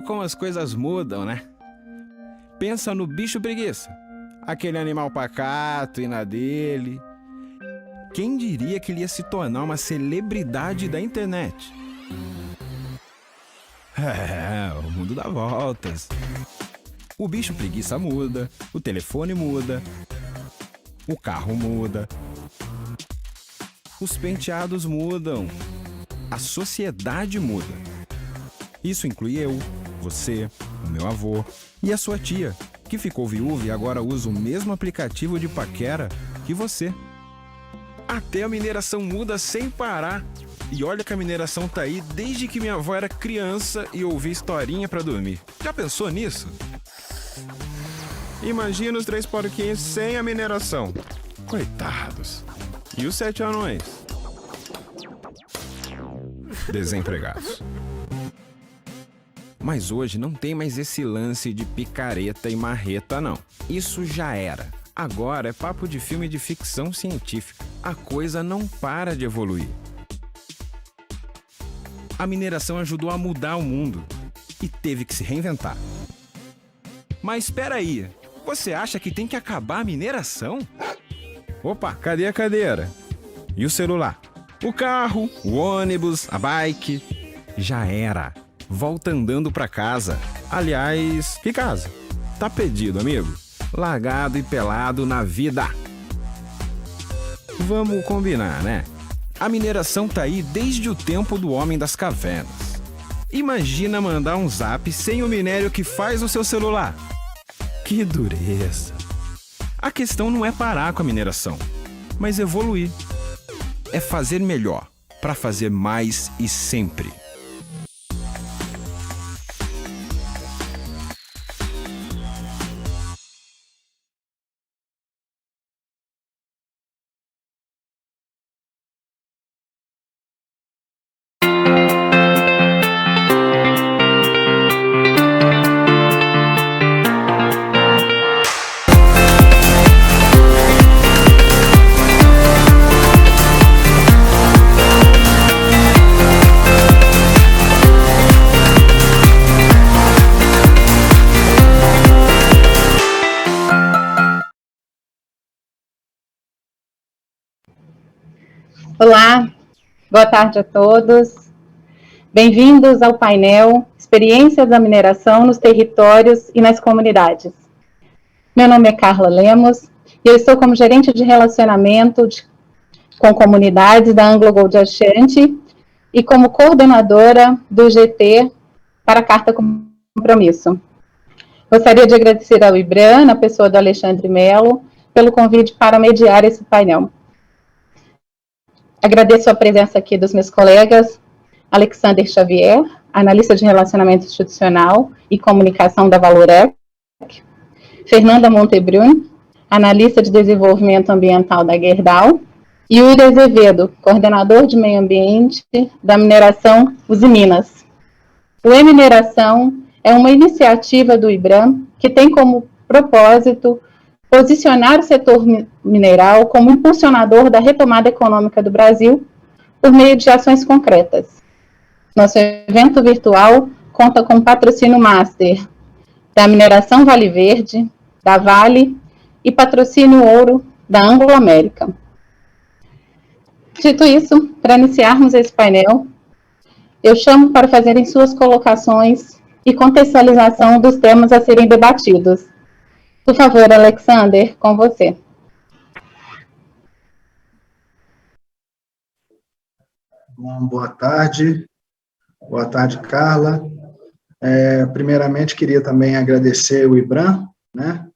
incrível como as coisas mudam, né? Pensa no bicho preguiça, aquele animal pacato e na dele. Quem diria que ele ia se tornar uma celebridade da internet? O mundo dá voltas. O bicho preguiça muda, o telefone muda, o carro muda, os penteados mudam, a sociedade muda. Isso inclui eu, você, o meu avô e a sua tia, que ficou viúva e agora usa o mesmo aplicativo de paquera que você. Até a mineração muda sem parar. E olha que a mineração tá aí desde que minha avó era criança e ouvia historinha pra dormir. Já pensou nisso? Imagina os 3 porquinhos sem a mineração. Coitados. E os 7 anões? Desempregados. Mas hoje não tem mais esse lance de picareta e marreta, não. Isso já era. Agora é papo de filme de ficção científica. A coisa não para de evoluir. A mineração ajudou a mudar o mundo e teve que se reinventar. Mas espera aí, você acha que tem que acabar a mineração? Opa, cadê a cadeira? E o celular? O carro, o ônibus, a bike? Já era. Volta andando pra casa. Aliás, que casa? Tá pedido, amigo. Largado e pelado na vida. Vamos combinar, né? A mineração tá aí desde o tempo do homem das cavernas. Imagina mandar um zap sem o minério que faz o seu celular. Que dureza. A questão não é parar com a mineração, mas evoluir. É fazer melhor, para fazer mais e sempre. Olá, boa tarde a todos. Bem-vindos ao painel Experiências da Mineração nos Territórios e nas Comunidades. Meu nome é Carla Lemos e eu estou como gerente de relacionamento com comunidades da Anglo Gold Ashanti e como coordenadora do GT para a Carta Compromisso. Gostaria de agradecer ao IBRAM, na pessoa do Alexandre Melo, pelo convite para mediar esse painel. Agradeço a presença aqui dos meus colegas, Alexander Xavier, analista de relacionamento institucional e comunicação da Valorec, Fernanda Montebrun, analista de desenvolvimento ambiental da Gerdau, e Yuri Azevedo, coordenador de meio ambiente da mineração Usiminas. O E-Mineração é uma iniciativa do IBRAM que tem como propósito posicionar o setor mineral como impulsionador da retomada econômica do Brasil por meio de ações concretas. Nosso evento virtual conta com patrocínio master da Mineração Vale Verde, da Vale e patrocínio ouro da Anglo América. Dito isso, para iniciarmos esse painel, eu chamo para fazerem suas colocações e contextualização dos temas a serem debatidos. Por favor, Alexander, com você. Bom, boa tarde. Boa tarde, Carla. Primeiramente, queria também agradecer o IBRAM, né,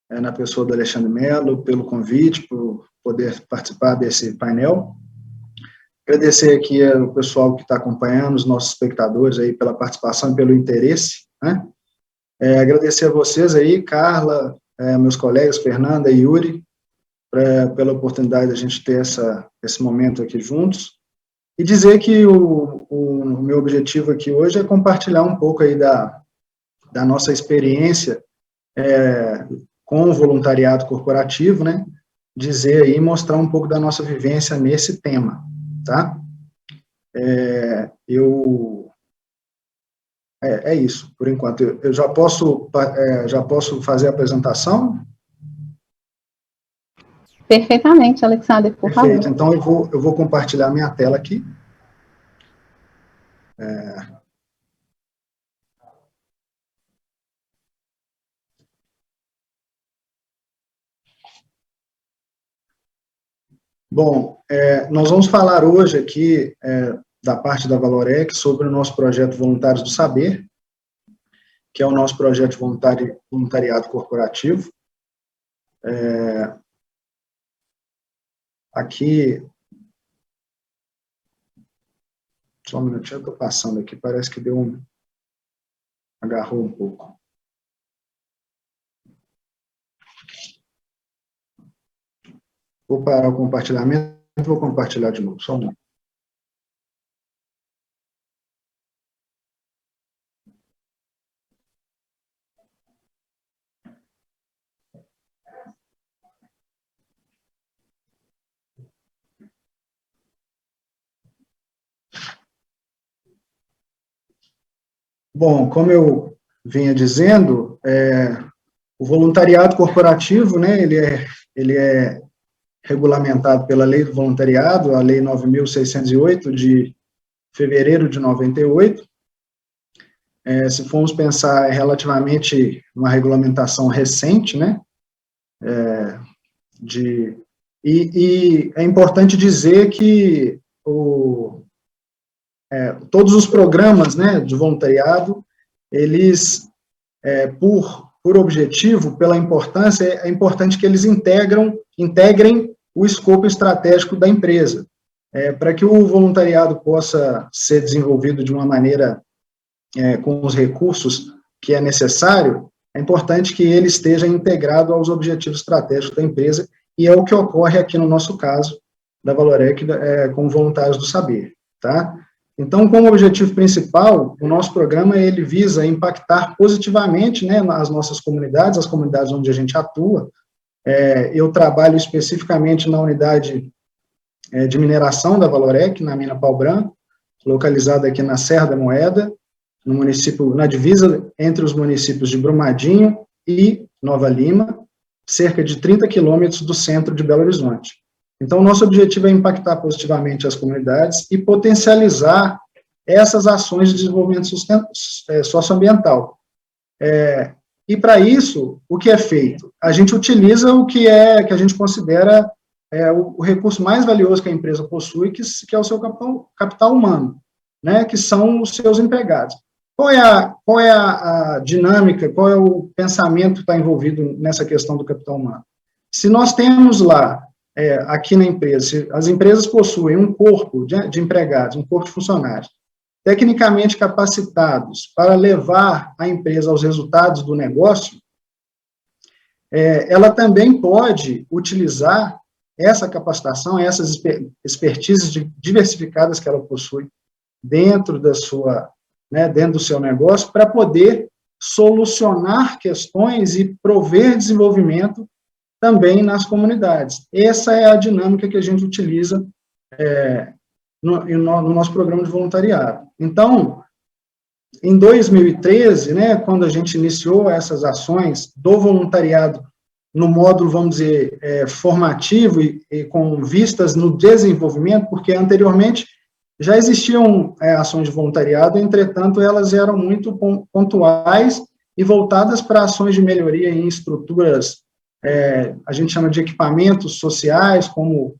na pessoa do Alexandre Melo, pelo convite, por poder participar desse painel. Agradecer aqui o pessoal que está acompanhando, os nossos espectadores aí pela participação e pelo interesse, né. Agradecer a vocês aí, Carla, meus colegas, Fernanda e Yuri, pela oportunidade de a gente ter esse momento aqui juntos, e dizer que o meu objetivo aqui hoje é compartilhar um pouco aí da nossa experiência com o voluntariado corporativo, né, dizer aí, mostrar um pouco da nossa vivência nesse tema, tá? Eu É isso, por enquanto. Eu já posso fazer a apresentação? Perfeitamente, Alexander, por Perfeito. favor. Então, eu vou compartilhar minha tela aqui. Bom, nós vamos falar hoje aqui, da parte da Valorec, sobre o nosso projeto Voluntários do Saber, que é o nosso projeto de voluntariado corporativo. Aqui, só um minutinho, eu estou passando aqui, parece que agarrou um pouco. Vou parar o compartilhamento e vou compartilhar de novo, só um minuto. Bom, como eu vinha dizendo, o voluntariado corporativo, né, ele é regulamentado pela Lei do Voluntariado, a Lei 9.608, de fevereiro de 98. Se formos pensar, é relativamente uma regulamentação recente, né, e é importante dizer que todos os programas, né, de voluntariado, eles, por objetivo, pela importância, é importante que eles integrem o escopo estratégico da empresa, para que o voluntariado possa ser desenvolvido de uma maneira, com os recursos que é necessário, é importante que ele esteja integrado aos objetivos estratégicos da empresa, e é o que ocorre aqui no nosso caso, da Valorec, com Voluntários do Saber, tá? Então, como objetivo principal, o nosso programa, ele visa impactar positivamente, né, as nossas comunidades, as comunidades onde a gente atua. Eu trabalho especificamente na unidade de mineração da Valorec, na mina Pau Branco, localizada aqui na Serra da Moeda, no município, na divisa entre os municípios de Brumadinho e Nova Lima, cerca de 30 quilômetros do centro de Belo Horizonte. Então, nosso objetivo é impactar positivamente as comunidades e potencializar essas ações de desenvolvimento socioambiental. E, para isso, o que é feito? A gente utiliza o que a gente considera o recurso mais valioso que a empresa possui, que é o seu capital humano, né, que são os seus empregados. Qual é a dinâmica, qual é o pensamento que está envolvido nessa questão do capital humano? Se nós temos lá, aqui na empresa, se as empresas possuem um corpo de empregados, um corpo de funcionários, tecnicamente capacitados para levar a empresa aos resultados do negócio, ela também pode utilizar essa capacitação, essas expertises diversificadas que ela possui dentro dentro do seu negócio, para poder solucionar questões e prover desenvolvimento também nas comunidades. Essa é a dinâmica que a gente utiliza no nosso programa de voluntariado. Então, em 2013, né, quando a gente iniciou essas ações do voluntariado no módulo, vamos dizer, formativo e com vistas no desenvolvimento, porque anteriormente já existiam ações de voluntariado, entretanto, elas eram muito pontuais e voltadas para ações de melhoria em estruturas, a gente chama de equipamentos sociais, como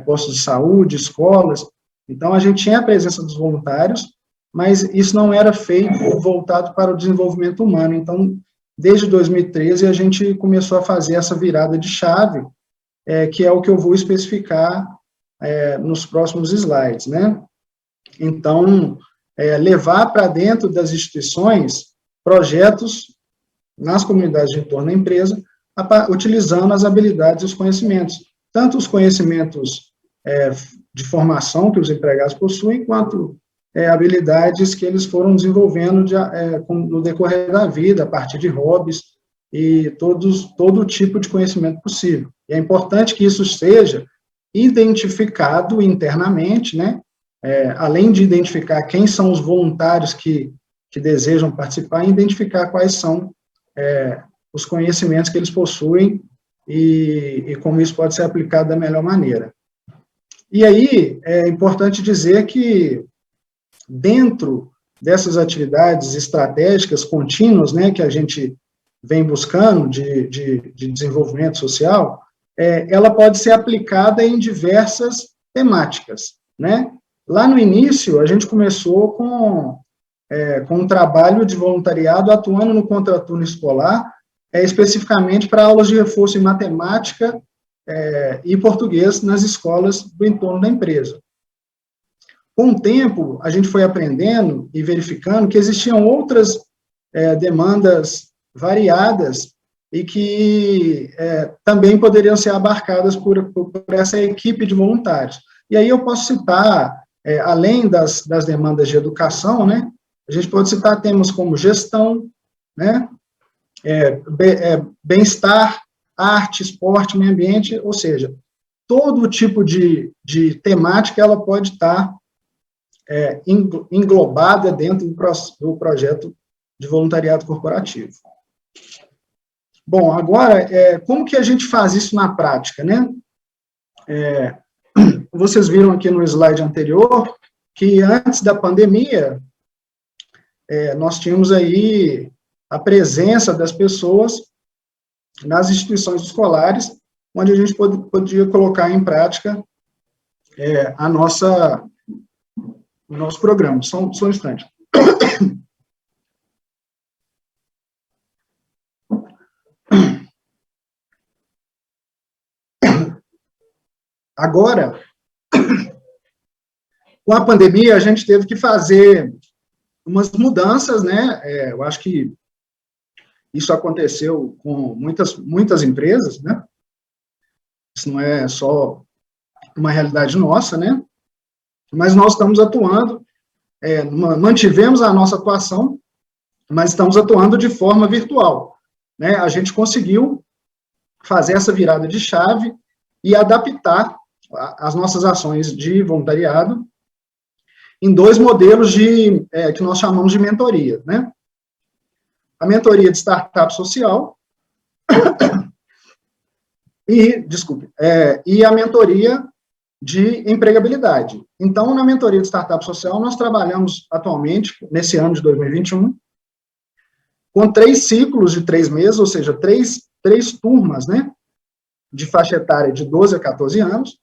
postos de saúde, escolas. Então, a gente tinha a presença dos voluntários, mas isso não era feito voltado para o desenvolvimento humano. Então, desde 2013, a gente começou a fazer essa virada de chave, que é o que eu vou especificar nos próximos slides, né? Então, levar para dentro das instituições projetos nas comunidades de entorno da empresa, utilizando as habilidades e os conhecimentos, tanto os conhecimentos de formação que os empregados possuem, quanto habilidades que eles foram desenvolvendo no decorrer da vida, a partir de hobbies e todo tipo de conhecimento possível. E é importante que isso seja identificado internamente, né? Além de identificar quem são os voluntários que que desejam participar e identificar quais são os conhecimentos que eles possuem e como isso pode ser aplicado da melhor maneira. E aí, é importante dizer que, dentro dessas atividades estratégicas contínuas, né, que a gente vem buscando de desenvolvimento social, ela pode ser aplicada em diversas temáticas, né? Lá no início, a gente começou com um trabalho de voluntariado atuando no contraturno escolar, especificamente para aulas de reforço em matemática e português nas escolas do entorno da empresa. Com o tempo, a gente foi aprendendo e verificando que existiam outras demandas variadas e que também poderiam ser abarcadas por essa equipe de voluntários. E aí eu posso citar, além das demandas de educação, né, a gente pode citar temas como gestão, né, bem-estar, arte, esporte, meio ambiente, ou seja, todo tipo de temática ela pode estar englobada dentro do projeto de voluntariado corporativo. Bom, agora, como que a gente faz isso na prática, né? Vocês viram aqui no slide anterior que antes da pandemia, nós tínhamos aí a presença das pessoas nas instituições escolares, onde a gente podia colocar em prática o nosso programa. Só um instante. Agora, com a pandemia, a gente teve que fazer umas mudanças, né? Eu acho que isso aconteceu com muitas empresas, né? Isso não é só uma realidade nossa, né? Mas nós estamos atuando, mantivemos a nossa atuação, mas estamos atuando de forma virtual, né? A gente conseguiu fazer essa virada de chave e adaptar as nossas ações de voluntariado em 2 modelos que nós chamamos de mentoria, né? A mentoria de startup social e a mentoria de empregabilidade. Então, na mentoria de startup social, nós trabalhamos atualmente, nesse ano de 2021, com 3 ciclos de 3 meses, ou seja, 3 turmas, né, de faixa etária de 12 a 14 anos,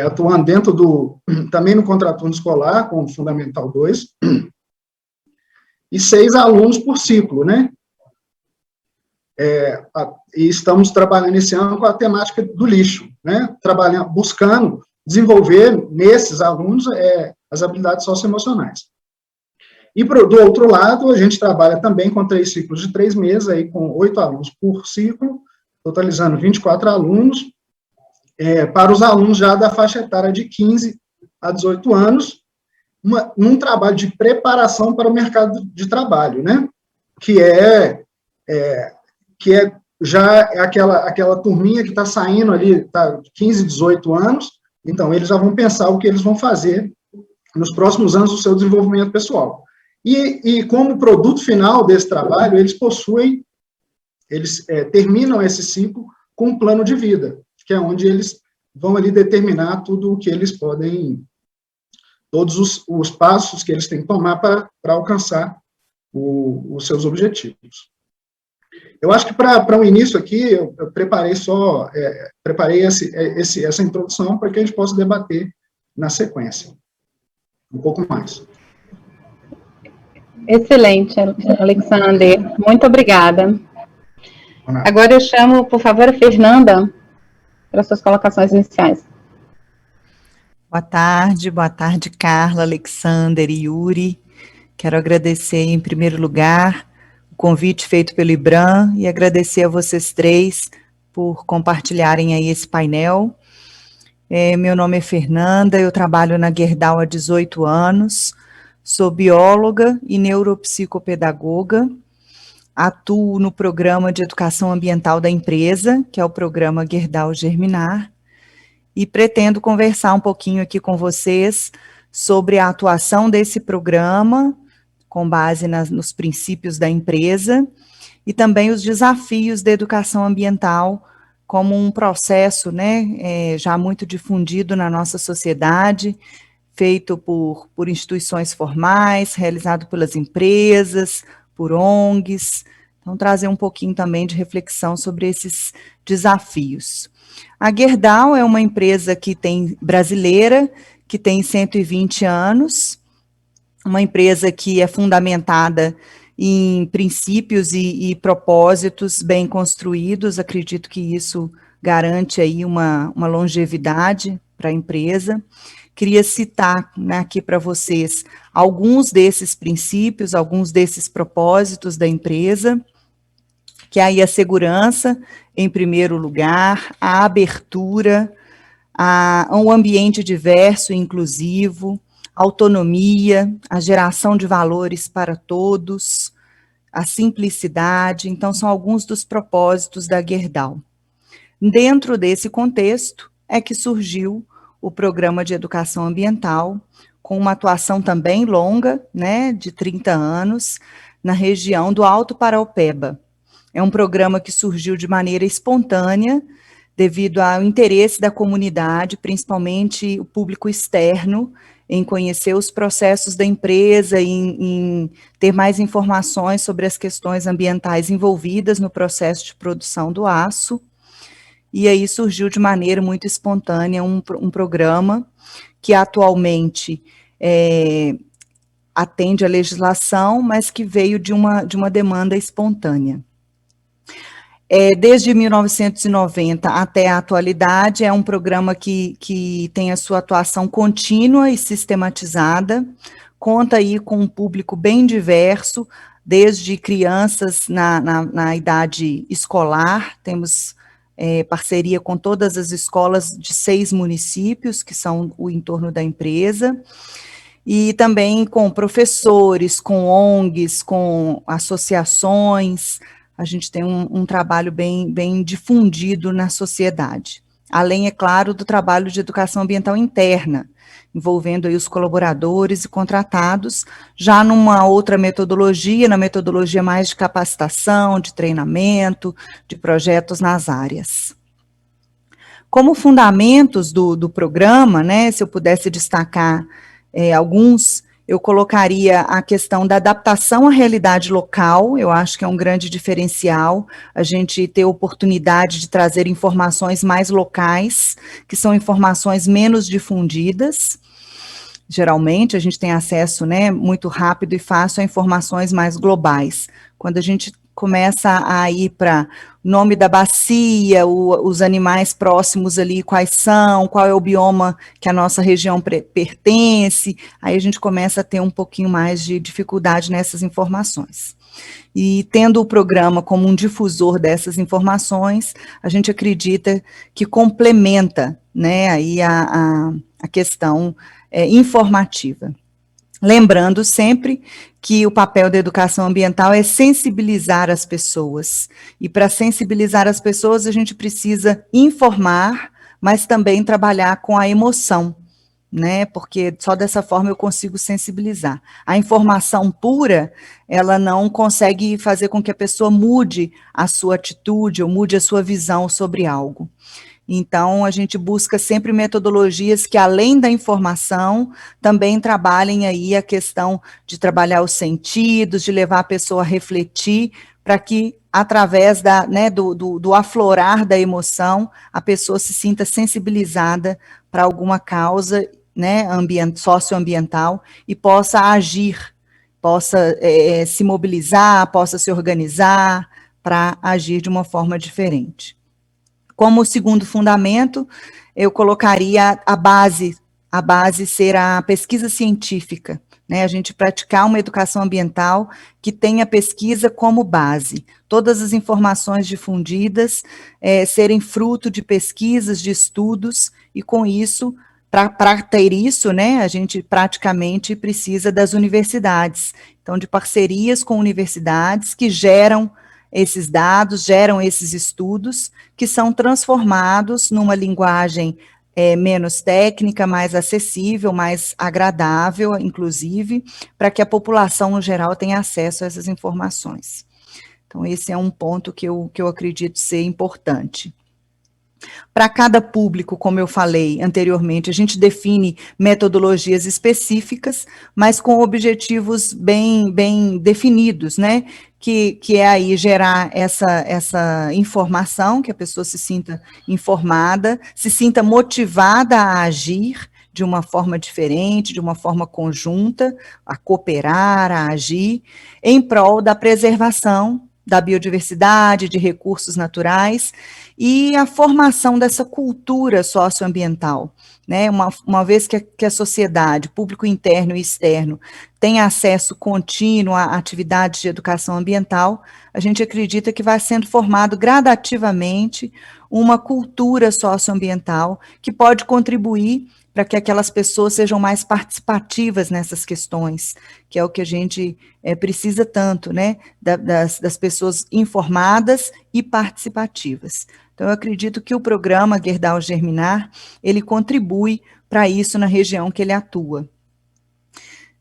atuando também no contraturno escolar, com o Fundamental 2, e 6 alunos por ciclo, né? E estamos trabalhando esse ano com a temática do lixo, né? Buscando desenvolver nesses alunos as habilidades socioemocionais. E do outro lado, a gente trabalha também com 3 ciclos de 3 meses, aí com 8 alunos por ciclo, totalizando 24 alunos, para os alunos já da faixa etária de 15 a 18 anos, num trabalho de preparação para o mercado de trabalho, né? Que já aquela turminha que está saindo ali, tá 15, 18 anos, então eles já vão pensar o que eles vão fazer nos próximos anos do seu desenvolvimento pessoal. E como produto final desse trabalho, eles terminam esse ciclo com um plano de vida, que é onde eles vão ali determinar tudo o que eles podem, todos os passos que eles têm que tomar para alcançar os seus objetivos. Eu acho que para o início aqui, eu preparei essa introdução para que a gente possa debater na sequência, um pouco mais. Excelente, Alexander. Muito obrigada. Agora eu chamo, por favor, a Fernanda para suas colocações iniciais. Boa tarde, Carla, Alexander e Yuri. Quero agradecer, em primeiro lugar, o convite feito pelo IBRAM e agradecer a vocês 3 por compartilharem aí esse painel. Meu nome é Fernanda, eu trabalho na Gerdau há 18 anos, sou bióloga e neuropsicopedagoga, atuo no programa de educação ambiental da empresa, que é o programa Gerdau Germinar, e pretendo conversar um pouquinho aqui com vocês sobre a atuação desse programa com base nos princípios da empresa, e também os desafios da educação ambiental como um processo, né, já muito difundido na nossa sociedade, feito por instituições formais, realizado pelas empresas, por ONGs. Então, trazer um pouquinho também de reflexão sobre esses desafios. A Gerdau é uma empresa brasileira, que tem 120 anos, uma empresa que é fundamentada em princípios e propósitos bem construídos. Acredito que isso garante aí uma longevidade para a empresa. Queria citar, né, aqui para vocês alguns desses princípios, alguns desses propósitos da empresa, que é aí a segurança, em primeiro lugar, a abertura, um ambiente diverso e inclusivo, autonomia, a geração de valores para todos, a simplicidade. Então, são alguns dos propósitos da Gerdau. Dentro desse contexto é que surgiu o Programa de Educação Ambiental, com uma atuação também longa, né, de 30 anos, na região do Alto Paraopeba. É um programa que surgiu de maneira espontânea, devido ao interesse da comunidade, principalmente o público externo, em conhecer os processos da empresa, em ter mais informações sobre as questões ambientais envolvidas no processo de produção do aço. E aí surgiu de maneira muito espontânea um programa que atualmente atende à legislação, mas que veio de uma demanda espontânea. Desde 1990 até a atualidade, é um programa que tem a sua atuação contínua e sistematizada, conta aí com um público bem diverso, desde crianças na idade escolar, temos parceria com todas as escolas de 6 municípios, que são o entorno da empresa, e também com professores, com ONGs, com associações. A gente tem um trabalho bem difundido na sociedade. Além, é claro, do trabalho de educação ambiental interna, envolvendo aí os colaboradores e contratados, já numa outra metodologia, na metodologia mais de capacitação, de treinamento, de projetos nas áreas. Como fundamentos do programa, né, se eu pudesse destacar alguns, eu colocaria a questão da adaptação à realidade local. Eu acho que é um grande diferencial, a gente ter oportunidade de trazer informações mais locais, que são informações menos difundidas. Geralmente, a gente tem acesso, né, muito rápido e fácil a informações mais globais. Quando a gente começa a ir para o nome da bacia, os animais próximos ali, quais são, qual é o bioma que a nossa região pertence, aí a gente começa a ter um pouquinho mais de dificuldade nessas informações. E tendo o programa como um difusor dessas informações, a gente acredita que complementa, né, aí a questão informativa. Lembrando sempre que o papel da educação ambiental é sensibilizar as pessoas. E para sensibilizar as pessoas, a gente precisa informar, mas também trabalhar com a emoção, né? Porque só dessa forma eu consigo sensibilizar. A informação pura, ela não consegue fazer com que a pessoa mude a sua atitude ou mude a sua visão sobre algo. Então, a gente busca sempre metodologias que, além da informação, também trabalhem aí a questão de trabalhar os sentidos, de levar a pessoa a refletir, para que, através do aflorar da emoção, a pessoa se sinta sensibilizada para alguma causa, né, socioambiental, e possa agir, possa se mobilizar, possa se organizar para agir de uma forma diferente. Como segundo fundamento, eu colocaria a base ser a pesquisa científica, né, a gente praticar uma educação ambiental que tenha pesquisa como base, todas as informações difundidas serem fruto de pesquisas, de estudos, e com isso, para ter isso, né, a gente praticamente precisa das universidades, então de parcerias com universidades que geram esses dados, geram esses estudos, que são transformados numa linguagem menos técnica, mais acessível, mais agradável, inclusive, para que a população, no geral, tenha acesso a essas informações. Então, esse é um ponto que eu acredito ser importante. Para cada público, como eu falei anteriormente, a gente define metodologias específicas, mas com objetivos bem definidos, né? Que é aí gerar essa informação, que a pessoa se sinta informada, se sinta motivada a agir de uma forma diferente, de uma forma conjunta, a cooperar, a agir, em prol da preservação da biodiversidade, de recursos naturais, e a formação dessa cultura socioambiental, né? Uma vez que a sociedade, público interno e externo, tem acesso contínuo a atividades de educação ambiental, a gente acredita que vai sendo formado gradativamente uma cultura socioambiental que pode contribuir para que aquelas pessoas sejam mais participativas nessas questões, que é o que a gente precisa tanto, né, das pessoas informadas e participativas. Então, eu acredito que o programa Gerdau Germinar, ele contribui para isso na região que ele atua.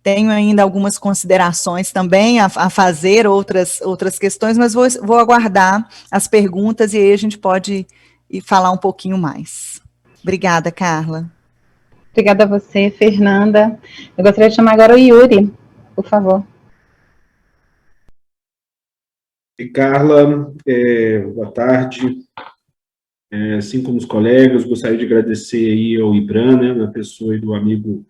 Tenho ainda algumas considerações também a fazer, outras questões, mas vou aguardar as perguntas e aí a gente pode ir falar um pouquinho mais. Obrigada, Carla. Obrigada a você, Fernanda. Eu gostaria de chamar agora o Yuri, por favor. E Carla, boa tarde. Assim como os colegas, gostaria de agradecer aí ao IBRAM, né, na pessoa aí do amigo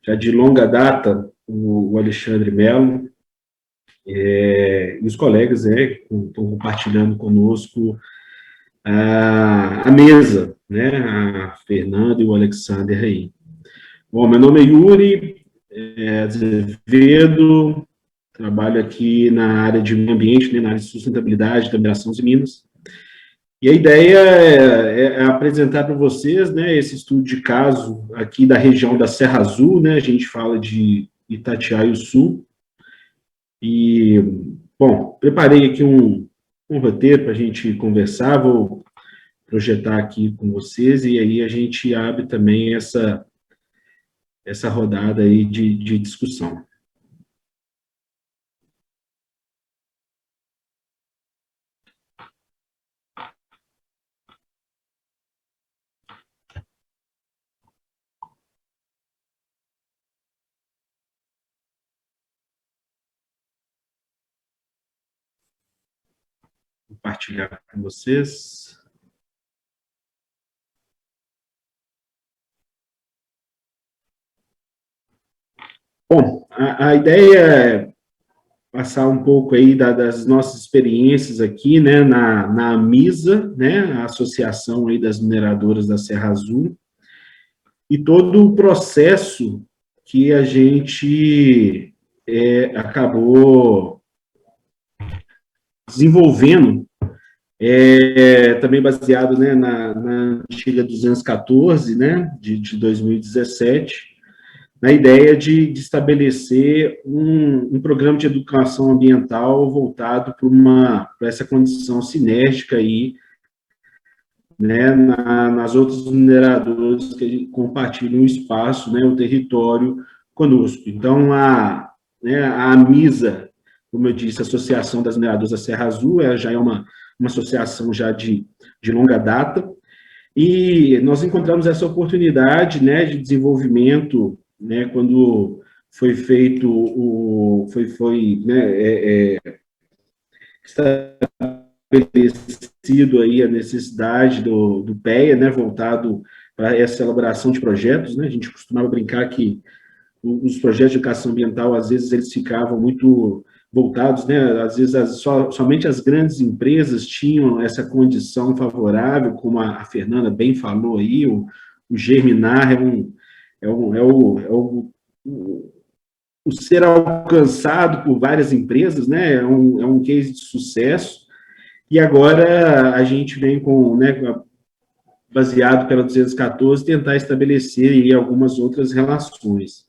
já de longa data, o Alexandre Melo, e os colegas que estão compartilhando conosco a mesa, né, a Fernanda e o Alexander aí. Bom, meu nome é Yuri Azevedo, trabalho aqui na área de meio ambiente, né, na área de sustentabilidade da mineração de Minas. E a ideia é apresentar para vocês, né, esse estudo de caso aqui da região da Serra Azul, né, a gente fala de Itatiaia-Sul. E, bom, preparei aqui um roteiro para a gente conversar, vou projetar aqui com vocês, e aí a gente abre também essa rodada aí de discussão. Compartilhar com vocês. Bom, a ideia é passar um pouco aí das nossas experiências aqui, né, na AMISA, né, a Associação aí das Mineradoras da Serra Azul, e todo o processo que a gente acabou desenvolvendo, também baseado, né, na antiga 214, né, de 2017, na ideia de estabelecer um programa de educação ambiental voltado para essa condição sinérgica aí, né, nas outras mineradoras que compartilham o espaço, né, o território conosco. Então, a AMISA, como eu disse, a Associação das Mineradoras da Serra Azul, já é uma associação já de longa data, e nós encontramos essa oportunidade, né, de desenvolvimento, né, quando foi feito estabelecido aí a necessidade do PEA, né, voltado para essa elaboração de projetos, né, a gente costumava brincar que os projetos de educação ambiental, às vezes, eles ficavam muito voltados, né, às vezes somente as grandes empresas tinham essa condição favorável, como a Fernanda bem falou aí, o Germinar é o ser alcançado por várias empresas, né, é um case de sucesso, e agora a gente vem com, né, baseado pela 214, tentar estabelecer aí algumas outras relações.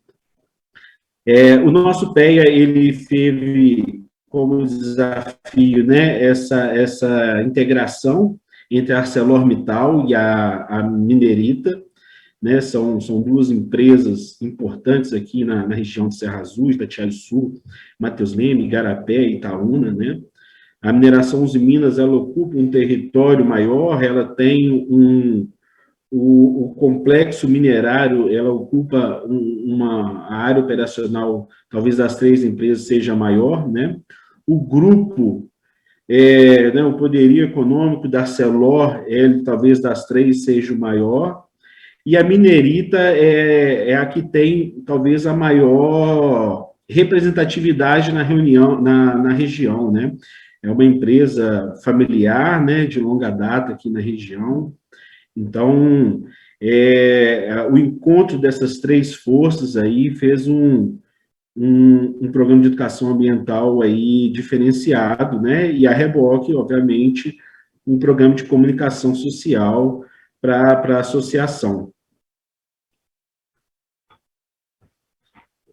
O nosso PEA, ele teve como desafio, né, essa integração entre a ArcelorMittal e a Minerita, né, são duas empresas importantes aqui na região de Serra Azul, Itatiaia-Sul, Matheus Leme, Igarapé e Itaúna, né. A mineração Usiminas, ela ocupa um território maior, ela tem o complexo minerário, ela ocupa a área operacional, talvez das 3 empresas seja maior, né. O grupo, né, o poderio econômico da Celor, ele talvez das 3 seja o maior, e a Minerita é a que tem talvez a maior representatividade na região, né? É uma empresa familiar, né, de longa data aqui na região. Então, o encontro dessas 3 forças aí fez um programa de educação ambiental aí diferenciado, né? E a reboque, obviamente, um programa de comunicação social para a associação.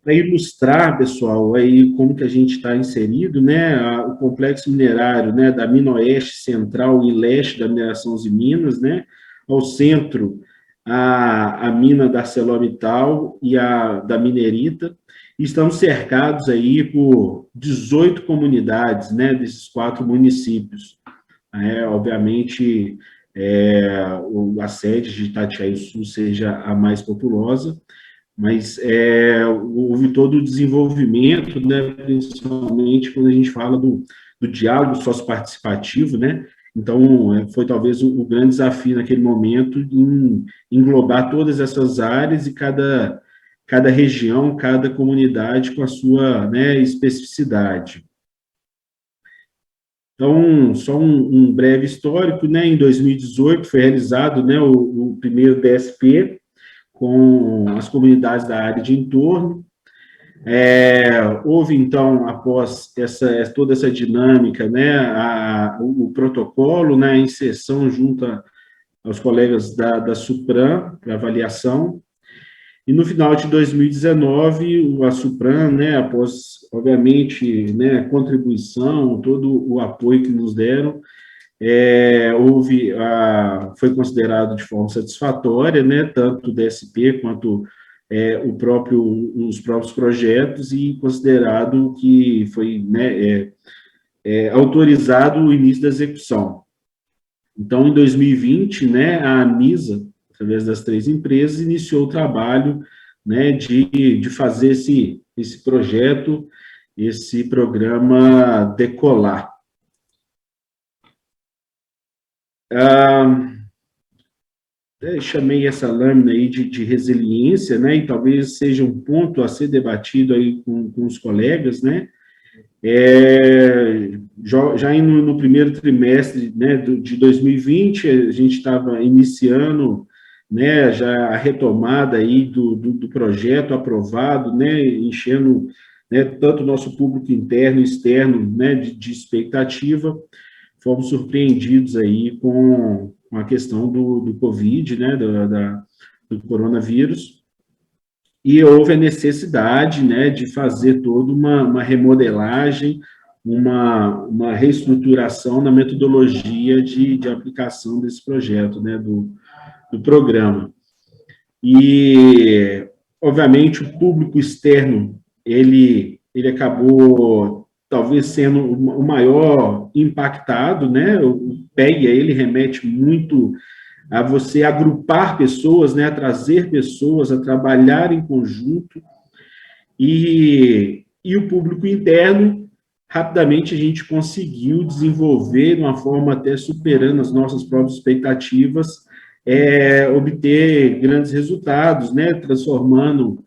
Para ilustrar, pessoal, aí como que a gente está inserido, né, o complexo minerário, né, da Mina Oeste, Central e Leste da mineração Usiminas, né, ao centro, a mina da ArcelorMittal e a da Minerita, e estamos cercados aí por 18 comunidades, né, desses 4 municípios. Obviamente, a sede de Itatiaia-Sul seja a mais populosa, mas houve todo o desenvolvimento, né, principalmente quando a gente fala do diálogo socioparticipativo, né, então foi talvez o grande desafio naquele momento em englobar todas essas áreas e cada região, cada comunidade com a sua, né, especificidade. Então, só um breve histórico, né, em 2018 foi realizado, né, o primeiro DSP, com as comunidades da área de entorno. Houve, então, após toda essa dinâmica, né, o protocolo, né, a inserção junto aos colegas da Supram para avaliação, e no final de 2019, a Supram, né, após, obviamente, né, contribuição, todo o apoio que nos deram, foi considerado de forma satisfatória, né, tanto o DSP quanto os próprios projetos, e considerado que foi, né, autorizado o início da execução. Então, em 2020, né, a ANISA, através das 3 empresas, iniciou o trabalho, né, de fazer esse projeto, esse programa decolar. Chamei essa lâmina aí de resiliência, né, e talvez seja um ponto a ser debatido aí com os colegas, né, já indo no primeiro trimestre, né, de 2020, a gente estava iniciando, né, já a retomada aí do projeto aprovado, né, enchendo, né, tanto o nosso público interno e externo, né, de expectativa. Fomos surpreendidos aí com a questão do Covid, né, do coronavírus, e houve a necessidade, né, de fazer toda uma remodelagem, uma reestruturação na metodologia de aplicação desse projeto, né, do programa. E, obviamente, o público externo, ele acabou talvez sendo o maior impactado, né? O PEA, ele remete muito a você agrupar pessoas, né? A trazer pessoas, a trabalhar em conjunto, e o público interno, rapidamente a gente conseguiu desenvolver, de uma forma até superando as nossas próprias expectativas, obter grandes resultados, né? Transformando,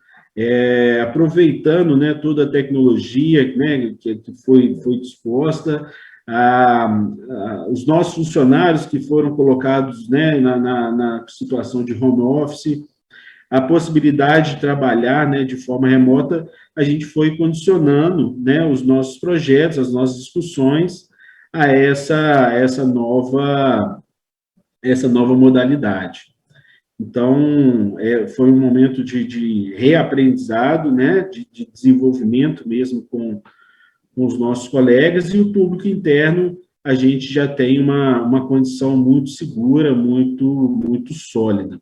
aproveitando, né, toda a tecnologia, né, que foi disposta, os nossos funcionários que foram colocados, né, na situação de home office, a possibilidade de trabalhar, né, de forma remota, a gente foi condicionando, né, os nossos projetos, as nossas discussões a essa nova modalidade. Então, foi um momento de reaprendizado, né, de desenvolvimento mesmo com os nossos colegas, e o público interno, a gente já tem uma condição muito segura, muito sólida.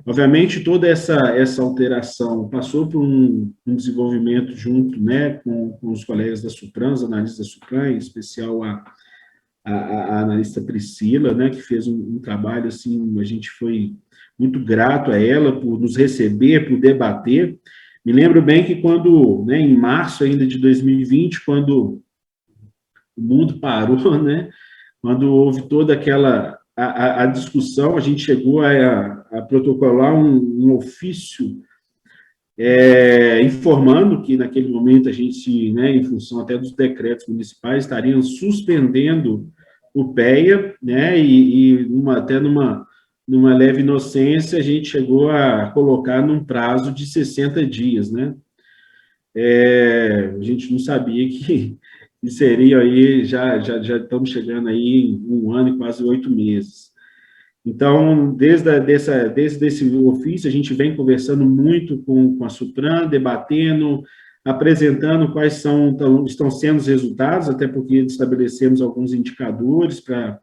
Obviamente, toda essa alteração passou por um desenvolvimento junto, né, com os colegas da Supran, os analistas da Supran, em especial a analista Priscila, né, que fez um trabalho, assim, a gente foi muito grato a ela por nos receber, por debater. Me lembro bem que quando, né, em março ainda de 2020, quando o mundo parou, né, quando houve toda aquela a discussão, a gente chegou a protocolar um ofício informando que, naquele momento, a gente, né, em função até dos decretos municipais, estariam suspendendo o PEA, né, e até numa leve inocência, a gente chegou a colocar num prazo de 60 dias, né? A gente não sabia que seria aí, já estamos chegando aí em 1 ano e quase 8 meses. Então, desde esse ofício, a gente vem conversando muito com a Supran, debatendo, apresentando quais estão sendo os resultados, até porque estabelecemos alguns indicadores para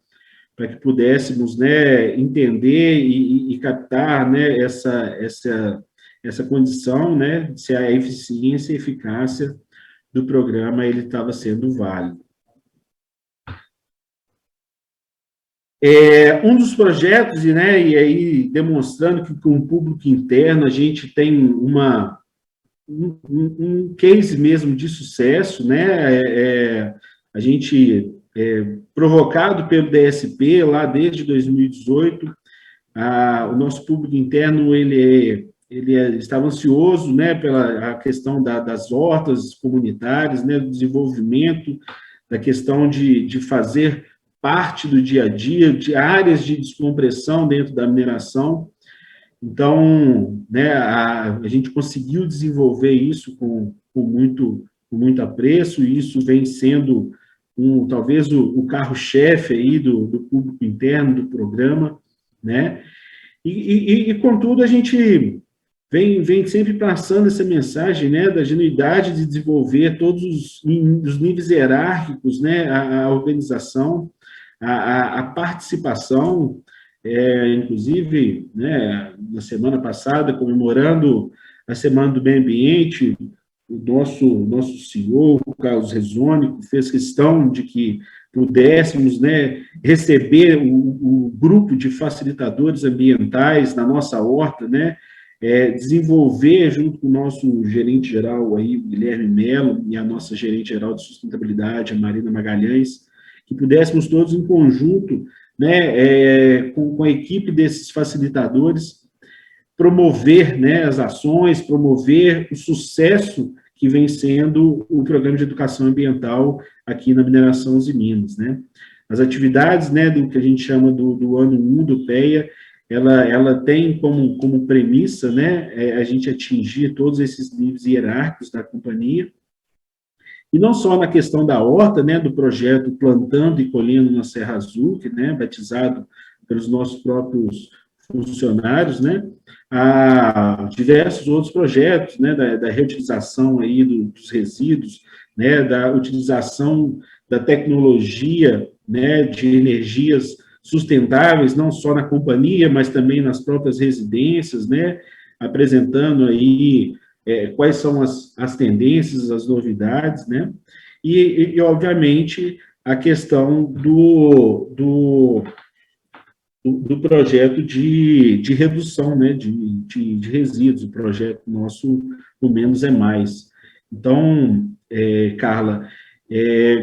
que pudéssemos, né, entender e captar, né, essa condição, né, se a eficiência e eficácia do programa ele estava sendo válido. Um dos projetos, né, e aí demonstrando que com o público interno a gente tem um case mesmo de sucesso, né, a gente, provocado pelo DSP, lá desde 2018, o nosso público interno, ele estava ansioso, né, pela questão das hortas comunitárias, né, do desenvolvimento, da questão de fazer parte do dia a dia, de áreas de descompressão dentro da mineração. Então, né, a gente conseguiu desenvolver isso com muito apreço, e isso vem sendo talvez o carro-chefe aí do público interno do programa, né? E contudo, a gente vem sempre passando essa mensagem, né, da genuidade de desenvolver todos os níveis hierárquicos, né, a organização, a participação, inclusive, né, na semana passada, comemorando a Semana do Meio Ambiente, o nosso CEO, o Carlos Rezoni, fez questão de que pudéssemos, né, receber o grupo de facilitadores ambientais na nossa horta, né, desenvolver junto com o nosso gerente geral aí, o Guilherme Melo, e a nossa gerente geral de sustentabilidade, a Marina Magalhães, que pudéssemos todos em conjunto, né, com a equipe desses facilitadores, promover, né, as ações, promover o sucesso que vem sendo o programa de educação ambiental aqui na Mineração Uzi Minas, né. As atividades, né, do que a gente chama do ano 1 do PEA, ela tem como premissa, né, a gente atingir todos esses níveis hierárquicos da companhia, e não só na questão da horta, né, do projeto Plantando e Colhendo na Serra Azul, que, né, batizado pelos nossos próprios funcionários, né, a diversos outros projetos, né, da reutilização aí dos resíduos, né, da utilização da tecnologia, né, de energias sustentáveis, não só na companhia, mas também nas próprias residências, né, apresentando aí quais são as tendências, as novidades, né, e obviamente, a questão do projeto de redução, né, de resíduos, o projeto nosso, o Menos é Mais. Então, Carla,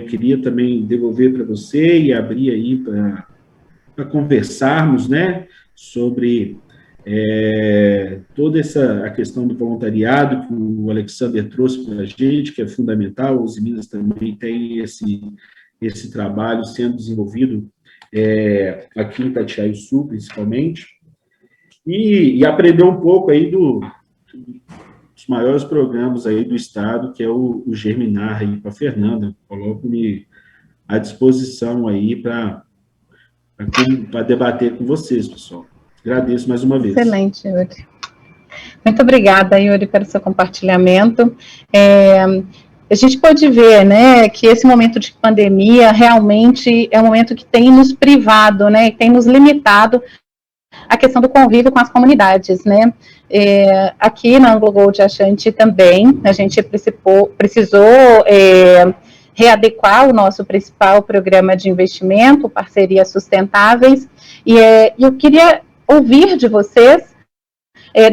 queria também devolver para você e abrir aí para conversarmos, né, sobre toda a questão do voluntariado que o Alexander trouxe para a gente, que é fundamental. Os Minas também tem esse trabalho sendo desenvolvido aqui em Itatiaia Sul, principalmente, e aprender um pouco aí dos maiores programas aí do Estado, que é o Germinar, aí com a Fernanda. Coloco-me à disposição aí para debater com vocês, pessoal. Agradeço mais uma vez. Excelente, Yuri. Muito obrigada, Yuri, pelo seu compartilhamento. A gente pode ver, né, que esse momento de pandemia realmente é um momento que tem nos privado, né, tem nos limitado a questão do convívio com as comunidades, né? Aqui na Anglo Gold Ashanti também, a gente precisou readequar o nosso principal programa de investimento, Parcerias Sustentáveis, e eu queria ouvir de vocês,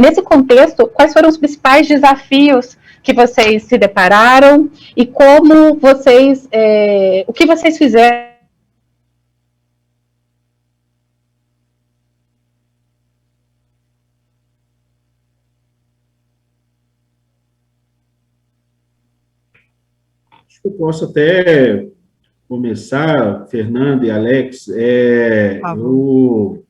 nesse contexto, quais foram os principais desafios que vocês se depararam e como vocês, o que vocês fizeram. Acho que eu posso até começar, Fernanda e Alex. Como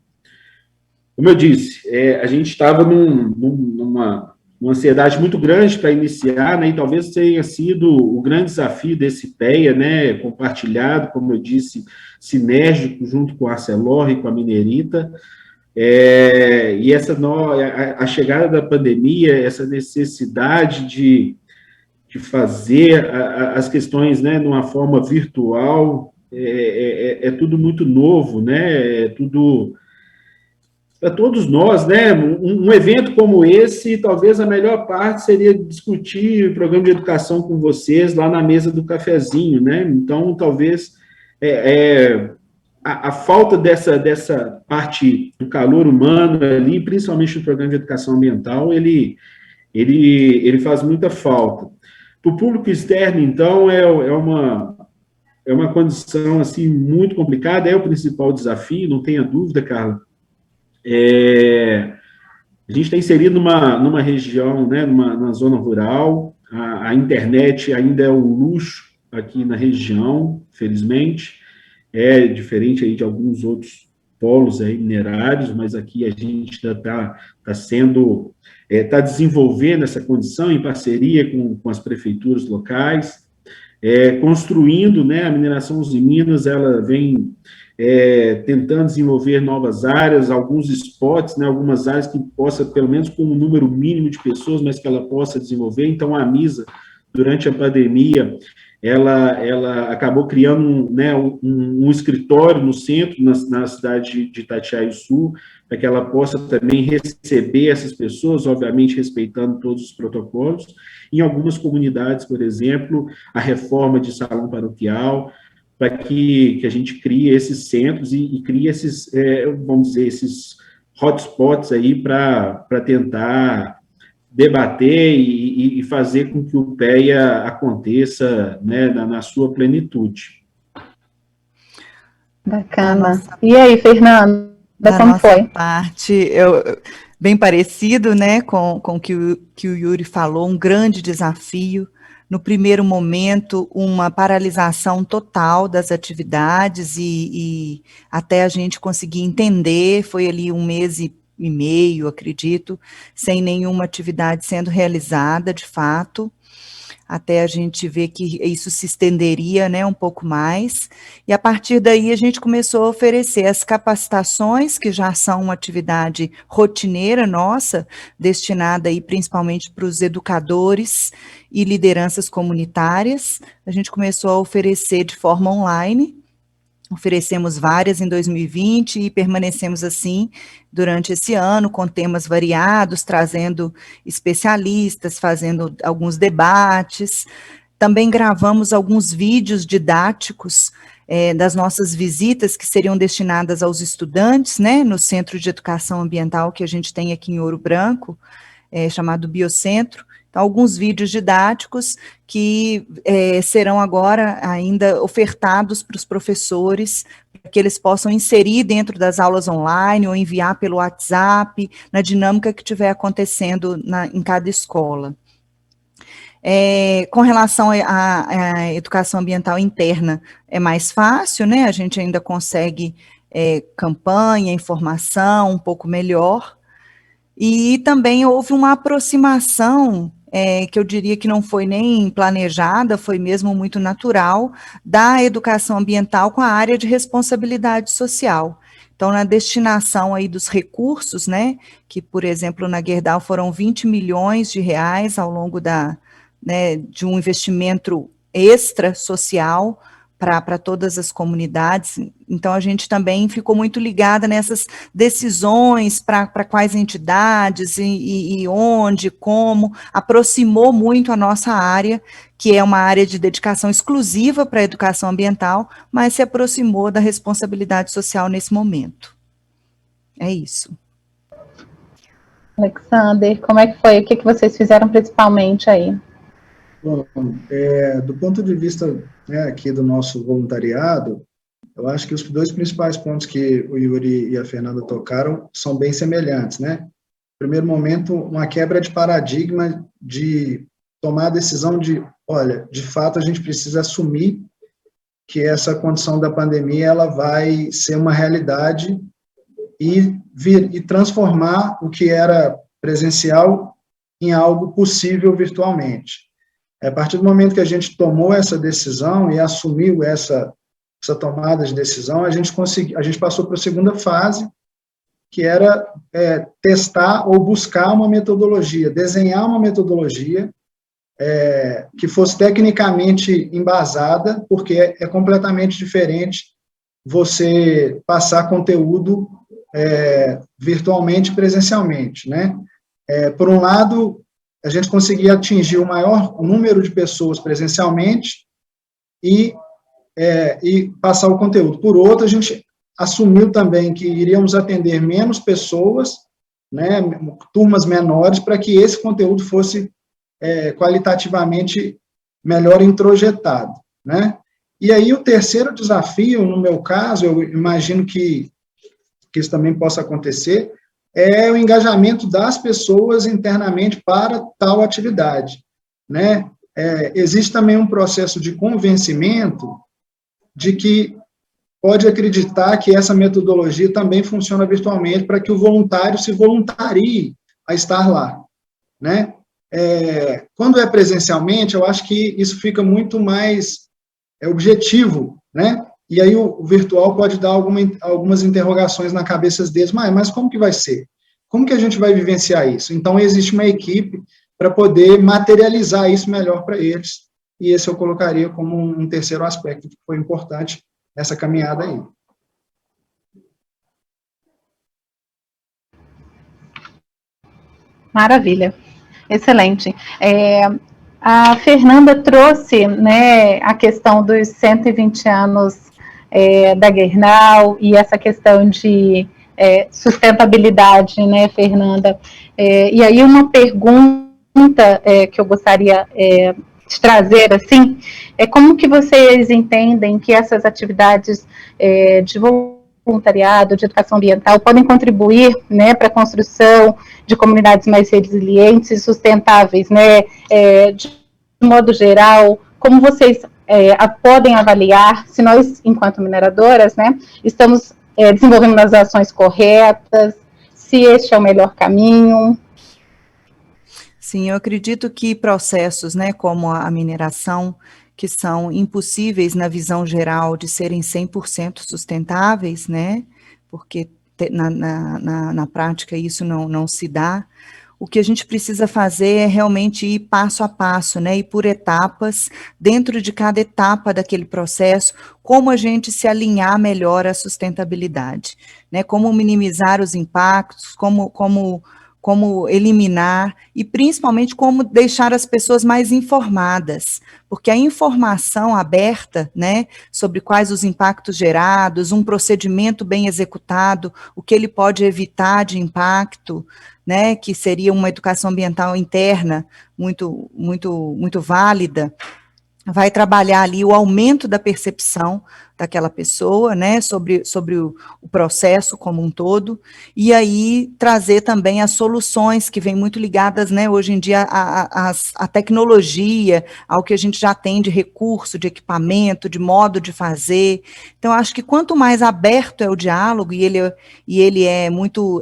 eu disse, a gente estava numa ansiedade muito grande para iniciar, né, e talvez tenha sido o grande desafio desse PEA, né, compartilhado, como eu disse, sinérgico junto com a Arcelor e com a Minerita, e a chegada da pandemia, essa necessidade de fazer as questões, né, de uma forma virtual, tudo muito novo, né, tudo para todos nós, né, um evento como esse, talvez a melhor parte seria discutir o programa de educação com vocês lá na mesa do cafezinho, né, então talvez a falta dessa parte do calor humano ali, principalmente no programa de educação ambiental, ele faz muita falta. Para o público externo, então, é uma condição, assim, muito complicada, é o principal desafio, não tenha dúvida, Carla. A gente está inserido numa região, né, numa zona rural, a internet ainda é um luxo aqui na região, felizmente, é diferente aí de alguns outros polos aí minerários, mas aqui a gente está desenvolvendo essa condição em parceria com as prefeituras locais, construindo, né, a mineração Usiminas, ela vem tentando desenvolver novas áreas, alguns spots, né, algumas áreas que possa, pelo menos com um número mínimo de pessoas, mas que ela possa desenvolver. Então, a MISA, durante a pandemia, ela acabou criando um escritório no centro, na cidade de Itatiaia-Sul, para que ela possa também receber essas pessoas, obviamente respeitando todos os protocolos. Em algumas comunidades, por exemplo, a reforma de salão paroquial, para que a gente crie esses centros e crie esses, vamos dizer, esses hotspots aí para tentar debater e fazer com que o PEA aconteça, né, na sua plenitude. Bacana. E aí, Fernanda, como foi? Parte, bem parecido, né, com o que o Yuri falou, um grande desafio. No primeiro momento, uma paralisação total das atividades e até a gente conseguir entender, foi ali 1 mês e meio, acredito, sem nenhuma atividade sendo realizada, de fato, até a gente ver que isso se estenderia, né, um pouco mais, e a partir daí a gente começou a oferecer as capacitações, que já são uma atividade rotineira nossa, destinada aí principalmente para os educadores e lideranças comunitárias. A gente começou a oferecer de forma online, oferecemos várias em 2020 e permanecemos assim durante esse ano, com temas variados, trazendo especialistas, fazendo alguns debates. Também gravamos alguns vídeos didáticos das nossas visitas, que seriam destinadas aos estudantes, né, no Centro de Educação Ambiental que a gente tem aqui em Ouro Branco, chamado Biocentro. Então, alguns vídeos didáticos que serão agora ainda ofertados para os professores, para que eles possam inserir dentro das aulas online ou enviar pelo WhatsApp, na dinâmica que estiver acontecendo em cada escola. Com relação à educação ambiental interna, é mais fácil, né? A gente ainda consegue campanha, informação um pouco melhor. E também houve uma aproximação, que eu diria que não foi nem planejada, foi mesmo muito natural, da educação ambiental com a área de responsabilidade social. Então, na destinação aí dos recursos, né, que, por exemplo, na Gerdau foram 20 milhões de reais ao longo de um investimento extra social para todas as comunidades, então a gente também ficou muito ligada nessas decisões para quais entidades e onde, como, aproximou muito a nossa área, que é uma área de dedicação exclusiva para a educação ambiental, mas se aproximou da responsabilidade social nesse momento. É isso. Alexander, como é que foi? O que vocês fizeram principalmente aí? Bom, do ponto de vista, né, aqui do nosso voluntariado, eu acho que os dois principais pontos que o Yuri e a Fernanda tocaram são bem semelhantes, né? Primeiro momento, uma quebra de paradigma de tomar a decisão de, olha, de fato a gente precisa assumir que essa condição da pandemia ela vai ser uma realidade e transformar o que era presencial em algo possível virtualmente. A partir do momento que a gente tomou essa decisão e assumiu essa tomada de decisão, a gente passou para a segunda fase, que era testar ou buscar uma metodologia, desenhar uma metodologia que fosse tecnicamente embasada, porque é completamente diferente você passar conteúdo virtualmente e presencialmente, né? Por um lado, a gente conseguia atingir o maior número de pessoas presencialmente e passar o conteúdo. Por outro, a gente assumiu também que iríamos atender menos pessoas, né, turmas menores, para que esse conteúdo fosse qualitativamente melhor introjetado, né? E aí o terceiro desafio, no meu caso, eu imagino que isso também possa acontecer, é o engajamento das pessoas internamente para tal atividade, né? Existe também um processo de convencimento de que pode acreditar que essa metodologia também funciona virtualmente para que o voluntário se voluntarie a estar lá, né? Quando é presencialmente, eu acho que isso fica muito mais objetivo, né? E aí o virtual pode dar algumas interrogações na cabeça deles, mas como que vai ser? Como que a gente vai vivenciar isso? Então, existe uma equipe para poder materializar isso melhor para eles, e esse eu colocaria como um terceiro aspecto que foi importante nessa caminhada aí. Maravilha, excelente. A Fernanda trouxe, né, a questão dos 120 anos da Gernau e essa questão de sustentabilidade, né, Fernanda? E aí uma pergunta que eu gostaria de trazer, assim, como que vocês entendem que essas atividades de voluntariado, de educação ambiental, podem contribuir, né, para a construção de comunidades mais resilientes e sustentáveis, né, de modo geral, como vocês podem avaliar se nós, enquanto mineradoras, né, estamos desenvolvendo as ações corretas, se este é o melhor caminho? Sim, eu acredito que processos, né, como a mineração, que são impossíveis na visão geral de serem 100% sustentáveis, né, porque na prática isso não se dá. O que a gente precisa fazer é realmente ir passo a passo, né, ir por etapas, dentro de cada etapa daquele processo, como a gente se alinhar melhor à sustentabilidade, né, como minimizar os impactos, como eliminar e principalmente como deixar as pessoas mais informadas, porque a informação aberta, né, sobre quais os impactos gerados, um procedimento bem executado, o que ele pode evitar de impacto, né, que seria uma educação ambiental interna muito válida, vai trabalhar ali o aumento da percepção daquela pessoa, né, sobre o processo como um todo, e aí trazer também as soluções que vêm muito ligadas, né, hoje em dia à tecnologia, ao que a gente já tem de recurso, de equipamento, de modo de fazer. Então, acho que quanto mais aberto é o diálogo, e ele é muito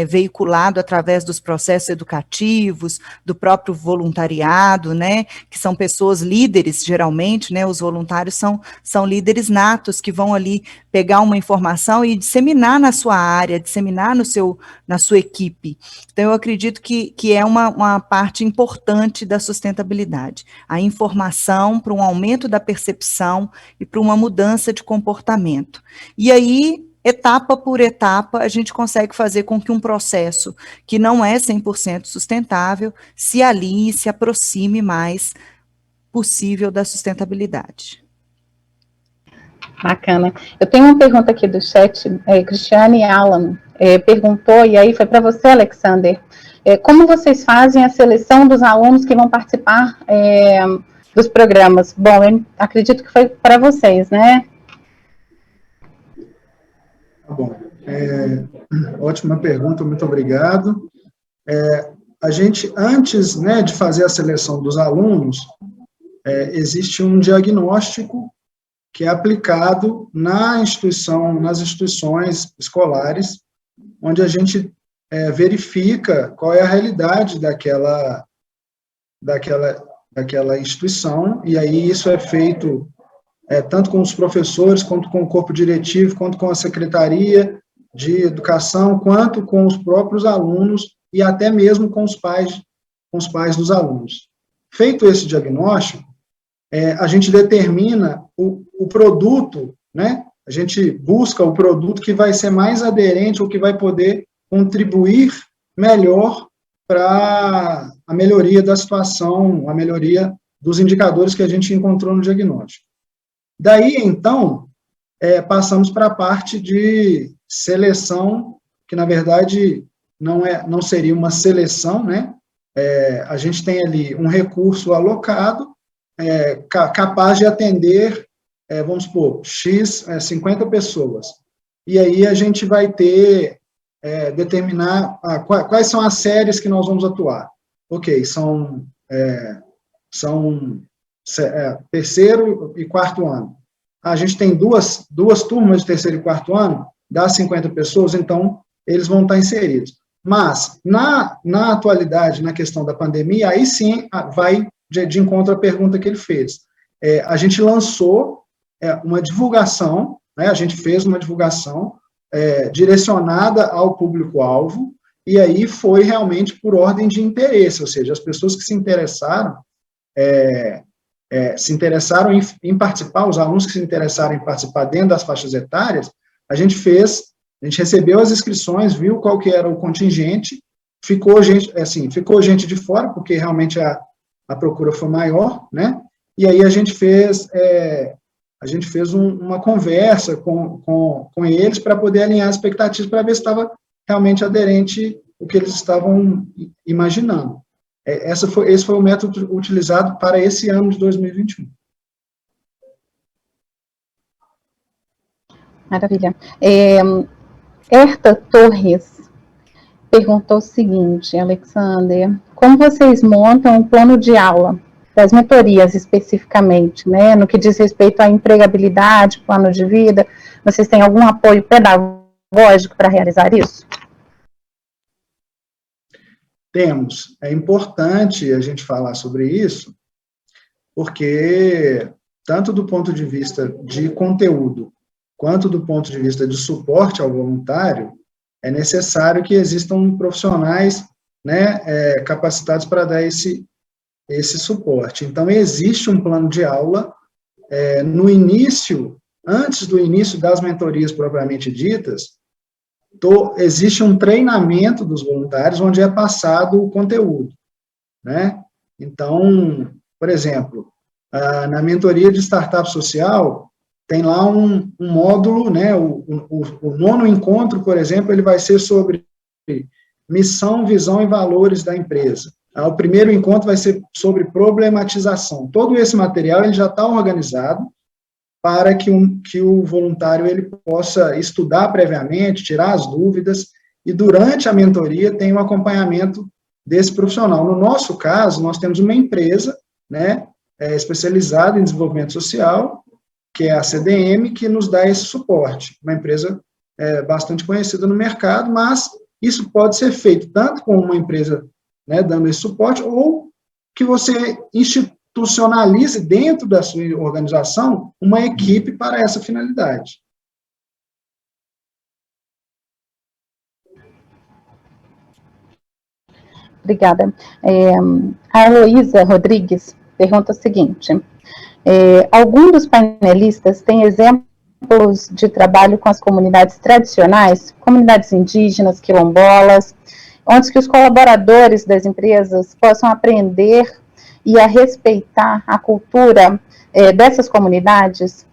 veiculado através dos processos educativos, do próprio voluntariado, né, que são pessoas líderes, geralmente, né, os voluntários são líderes natos candidatos que vão ali pegar uma informação e disseminar na sua área, disseminar na sua equipe. Então, eu acredito que é uma parte importante da sustentabilidade, a informação para um aumento da percepção e para uma mudança de comportamento. E aí, etapa por etapa, a gente consegue fazer com que um processo que não é 100% sustentável se alinhe, se aproxime mais possível da sustentabilidade. Bacana. Eu tenho uma pergunta aqui do chat, Cristiane Alan perguntou, e aí foi para você, Alexander, como vocês fazem a seleção dos alunos que vão participar dos programas? Bom, eu acredito que foi para vocês, né? Tá bom. Ótima pergunta, muito obrigado. A gente, antes, né, de fazer a seleção dos alunos, existe um diagnóstico que é aplicado nas instituições escolares, onde a gente verifica qual é a realidade daquela instituição, e aí isso é feito tanto com os professores, quanto com o corpo diretivo, quanto com a Secretaria de Educação, quanto com os próprios alunos e até mesmo com os pais dos alunos. Feito esse diagnóstico, a gente determina o produto, né? A gente busca o produto que vai ser mais aderente ou que vai poder contribuir melhor para a melhoria da situação, a melhoria dos indicadores que a gente encontrou no diagnóstico. Daí, então, passamos para a parte de seleção, que, na verdade, não seria uma seleção, né? A gente tem ali um recurso alocado, capaz de atender, vamos supor, 50 pessoas. E aí a gente vai determinar quais são as séries que nós vamos atuar. Ok, são terceiro e quarto ano. A gente tem duas turmas de terceiro e quarto ano, das 50 pessoas, então eles vão estar inseridos. Mas, na atualidade, na questão da pandemia, aí sim vai de encontro à pergunta que ele fez. A gente lançou uma divulgação, né, a gente fez uma divulgação direcionada ao público-alvo, e aí foi realmente por ordem de interesse, ou seja, as pessoas que se interessaram em participar, os alunos que se interessaram em participar dentro das faixas etárias, a gente recebeu as inscrições, viu qual que era o contingente, ficou gente de fora, porque realmente a procura foi maior, né? E aí a gente fez uma conversa com eles para poder alinhar as expectativas, para ver se estava realmente aderente o que eles estavam imaginando. Esse foi o método utilizado para esse ano de 2021. Maravilha. Herta Torres perguntou o seguinte, Alexander, como vocês montam um plano de aula, das mentorias especificamente, né, no que diz respeito à empregabilidade, plano de vida, vocês têm algum apoio pedagógico para realizar isso? Temos. É importante a gente falar sobre isso, porque, tanto do ponto de vista de conteúdo, quanto do ponto de vista de suporte ao voluntário, é necessário que existam profissionais, né, capacitados para dar esse suporte. Então, existe um plano de aula, no início, antes do início das mentorias propriamente ditas, existe um treinamento dos voluntários onde é passado o conteúdo, né? Então, por exemplo, na mentoria de startup social, tem lá um módulo, né? O 9º encontro, por exemplo, ele vai ser sobre missão, visão e valores da empresa. O primeiro encontro vai ser sobre problematização. Todo esse material ele já está organizado para que o voluntário ele possa estudar previamente, tirar as dúvidas, e durante a mentoria tem um acompanhamento desse profissional. No nosso caso, nós temos uma empresa, né, especializada em desenvolvimento social, que é a CDM, que nos dá esse suporte. Uma empresa bastante conhecida no mercado, mas isso pode ser feito tanto com uma empresa, né, dando esse suporte, ou que você institucionalize dentro da sua organização uma equipe para essa finalidade. Obrigada. A Heloísa Rodrigues pergunta o seguinte: algum dos painelistas tem exemplos de trabalho com as comunidades tradicionais, comunidades indígenas, quilombolas, onde que os colaboradores das empresas possam aprender e a respeitar a cultura dessas comunidades?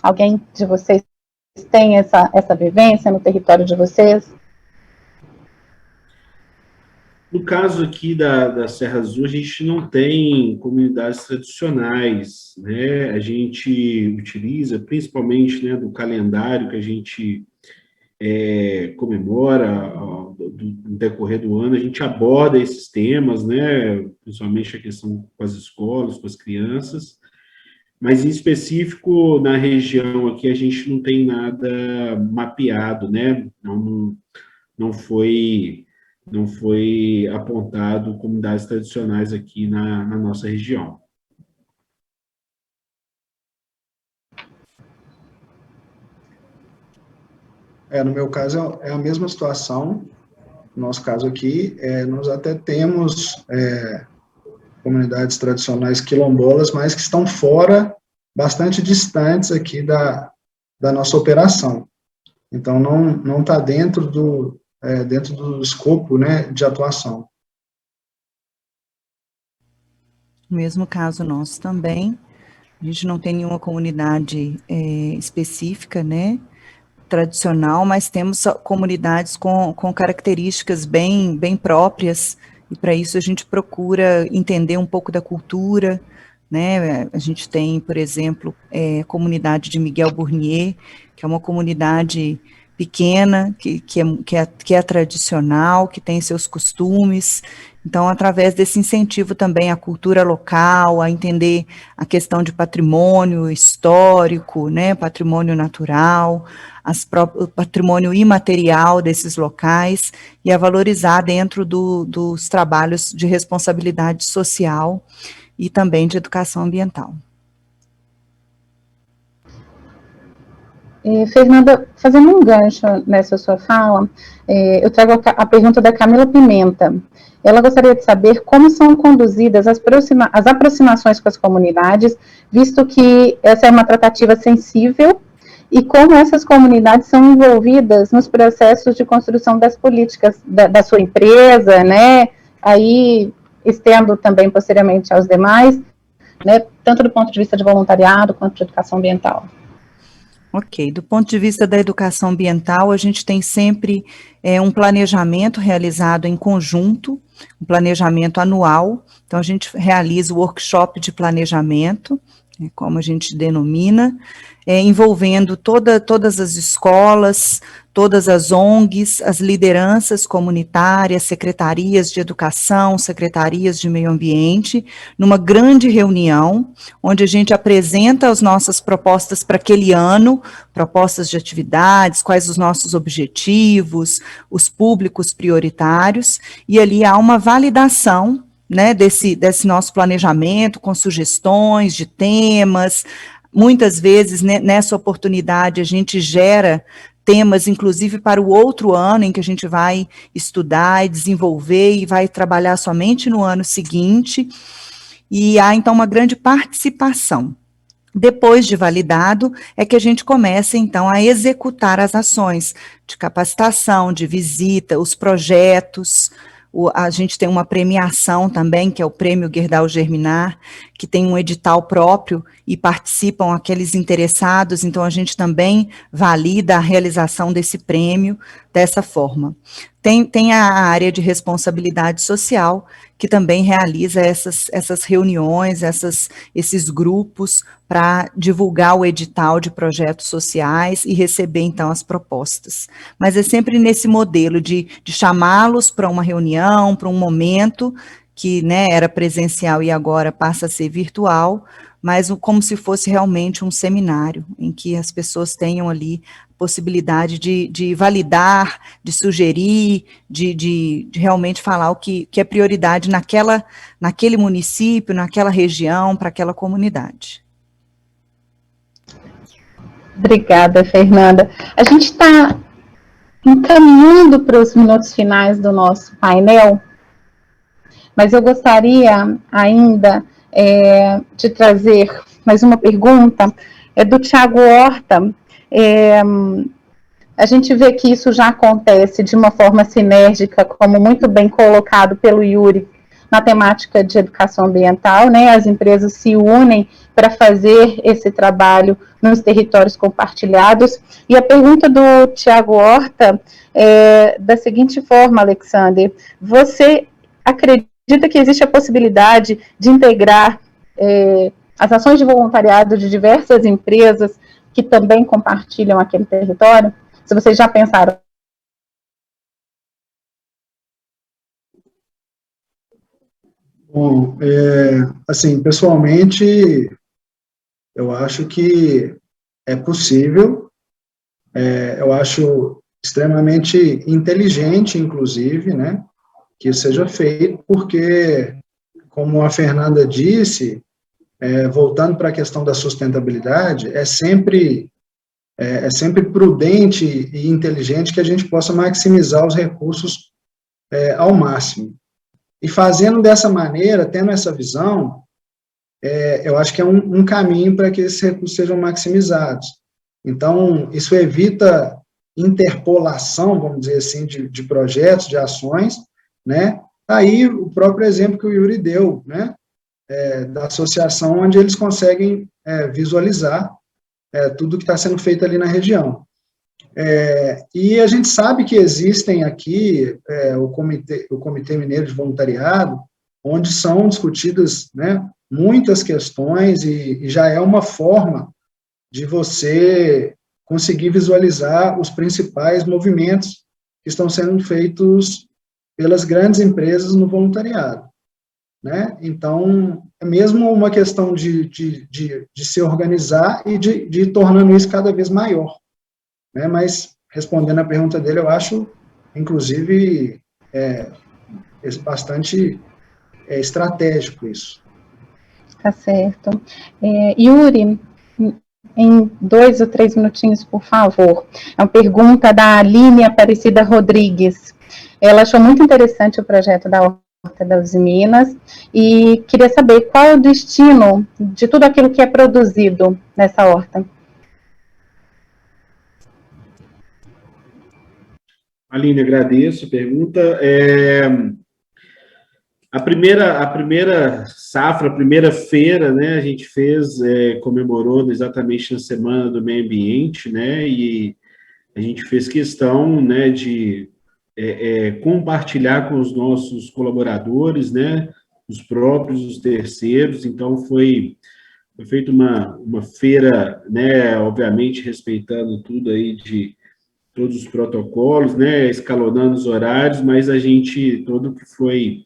Alguém de vocês tem essa vivência no território de vocês? No caso aqui da Serra Azul, a gente não tem comunidades tradicionais, né? A gente utiliza, principalmente, né, do calendário que a gente comemora no decorrer do ano, a gente aborda esses temas, né? Principalmente a questão com as escolas, com as crianças, mas em específico na região aqui a gente não tem nada mapeado, né? Não foi apontado comunidades tradicionais aqui na nossa região. No meu caso, é a mesma situação. No nosso caso aqui, nós até temos comunidades tradicionais quilombolas, mas que estão fora, bastante distantes aqui da nossa operação. Então, não está dentro do escopo, né, de atuação. No mesmo caso nosso também, a gente não tem nenhuma comunidade específica, né, tradicional, mas temos comunidades com características bem próprias, e para isso a gente procura entender um pouco da cultura, né? A gente tem, por exemplo, a comunidade de Miguel Burnier, que é uma comunidade pequena, que é tradicional, que tem seus costumes. Então, através desse incentivo também à cultura local, a entender a questão de patrimônio histórico, né, patrimônio natural, o patrimônio imaterial desses locais, e a valorizar dentro dos trabalhos de responsabilidade social e também de educação ambiental. Fernanda, fazendo um gancho nessa sua fala, eu trago a pergunta da Camila Pimenta. Ela gostaria de saber como são conduzidas as aproximações com as comunidades, visto que essa é uma tratativa sensível, e como essas comunidades são envolvidas nos processos de construção das políticas da sua empresa, né? Aí estendo também posteriormente aos demais, né? Tanto do ponto de vista de voluntariado quanto de educação ambiental. Ok, do ponto de vista da educação ambiental, a gente tem sempre um planejamento realizado em conjunto, um planejamento anual. Então, a gente realiza o workshop de planejamento, como a gente denomina, envolvendo todas as escolas, todas as ONGs, as lideranças comunitárias, secretarias de educação, secretarias de meio ambiente, numa grande reunião, onde a gente apresenta as nossas propostas para aquele ano, propostas de atividades, quais os nossos objetivos, os públicos prioritários, e ali há uma validação, né, desse nosso planejamento, com sugestões de temas. Muitas vezes, né, nessa oportunidade, a gente gera temas, inclusive, para o outro ano, em que a gente vai estudar e desenvolver e vai trabalhar somente no ano seguinte, e há, então, uma grande participação. Depois de validado, é que a gente começa, então, a executar as ações de capacitação, de visita, os projetos. A gente tem uma premiação também, que é o Prêmio Gerdau Germinar, que tem um edital próprio e participam aqueles interessados, então a gente também valida a realização desse prêmio dessa forma. Tem a área de responsabilidade social, que também realiza essas reuniões, esses grupos, para divulgar o edital de projetos sociais e receber, então, as propostas. Mas é sempre nesse modelo de chamá-los para uma reunião, para um momento, que, né, era presencial e agora passa a ser virtual, mas como se fosse realmente um seminário, em que as pessoas tenham ali possibilidade de validar, de sugerir, de realmente falar o que é prioridade naquele município, naquela região, para aquela comunidade. Obrigada, Fernanda. A gente está encaminhando para os minutos finais do nosso painel, mas eu gostaria ainda de trazer mais uma pergunta, do Tiago Horta. A gente vê que isso já acontece de uma forma sinérgica, como muito bem colocado pelo Yuri, na temática de educação ambiental, né? As empresas se unem para fazer esse trabalho nos territórios compartilhados. E a pergunta do Tiago Horta é da seguinte forma, Alexander: você acredita que existe a possibilidade de integrar as ações de voluntariado de diversas empresas que também compartilham aquele território? Se vocês já pensaram. Bom, assim, pessoalmente, eu acho que é possível, eu acho extremamente inteligente, inclusive, né, que isso seja feito, porque, como a Fernanda disse, voltando para a questão da sustentabilidade, é sempre prudente e inteligente que a gente possa maximizar os recursos ao máximo. E fazendo dessa maneira, tendo essa visão, eu acho que é um caminho para que esses recursos sejam maximizados. Então, isso evita interpolação, vamos dizer assim, de projetos, de ações, né? Aí, o próprio exemplo que o Yuri deu, né? Da associação, onde eles conseguem visualizar tudo que está sendo feito ali na região. E a gente sabe que existem aqui o Comitê Mineiro de Voluntariado, onde são discutidas, né, muitas questões, e já é uma forma de você conseguir visualizar os principais movimentos que estão sendo feitos pelas grandes empresas no voluntariado, né? Então, é mesmo uma questão de se organizar e de ir tornando isso cada vez maior, né? Mas, respondendo a pergunta dele, eu acho, inclusive, bastante estratégico isso. Tá certo. Yuri, em 2 ou 3 minutinhos, por favor. É uma pergunta da Aline Aparecida Rodrigues. Ela achou muito interessante o projeto da Horta das Minas e queria saber qual é o destino de tudo aquilo que é produzido nessa horta. Aline, agradeço a pergunta. A primeira safra, a primeira feira, né, a gente fez, comemorou exatamente na Semana do Meio Ambiente, né, e a gente fez questão, né, de compartilhar com os nossos colaboradores, né, os próprios, os terceiros. Então, foi feita uma feira, né, obviamente respeitando tudo aí de todos os protocolos, né, escalonando os horários, mas a gente, tudo que foi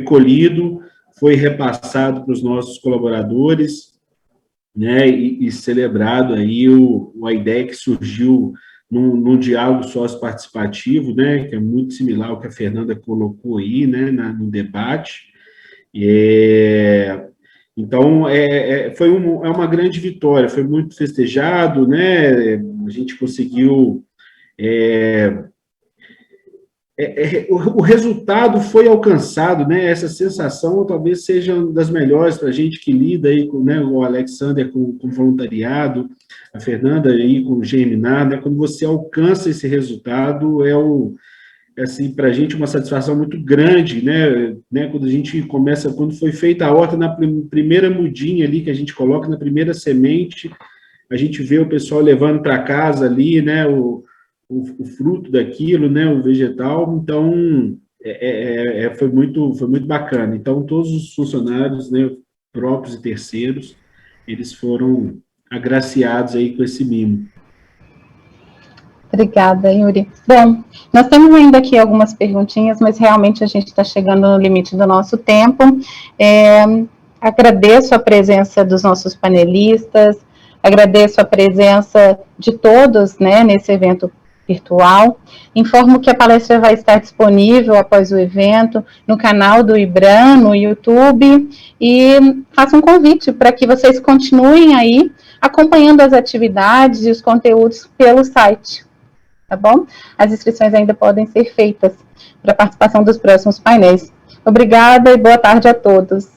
colhido, foi repassado para os nossos colaboradores, né, e celebrado aí a ideia que surgiu num diálogo sócio-participativo, né, que é muito similar ao que a Fernanda colocou aí, né, no debate. Então, foi uma grande vitória, foi muito festejado, né, a gente conseguiu... o resultado foi alcançado, né? Essa sensação talvez seja uma das melhores para a gente que lida aí com, né, o Alexander com voluntariado, a Fernanda aí com o Germinar, né? Quando você alcança esse resultado, assim, para a gente uma satisfação muito grande, né? Quando a gente começa, quando foi feita a horta na primeira mudinha ali que a gente coloca, na primeira semente, a gente vê o pessoal levando para casa ali, né? O fruto daquilo, né, o vegetal. Então, foi muito bacana. Então, todos os funcionários, né, próprios e terceiros, eles foram agraciados aí com esse mimo. Obrigada, Yuri. Bom, nós temos ainda aqui algumas perguntinhas, mas realmente a gente está chegando no limite do nosso tempo. Agradeço a presença dos nossos panelistas, Agradeço a presença de todos, né, nesse evento virtual. Informo que a palestra vai estar disponível após o evento no canal do IBRAM, no YouTube, e faço um convite para que vocês continuem aí acompanhando as atividades e os conteúdos pelo site, tá bom? As inscrições ainda podem ser feitas para a participação dos próximos painéis. Obrigada e boa tarde a todos.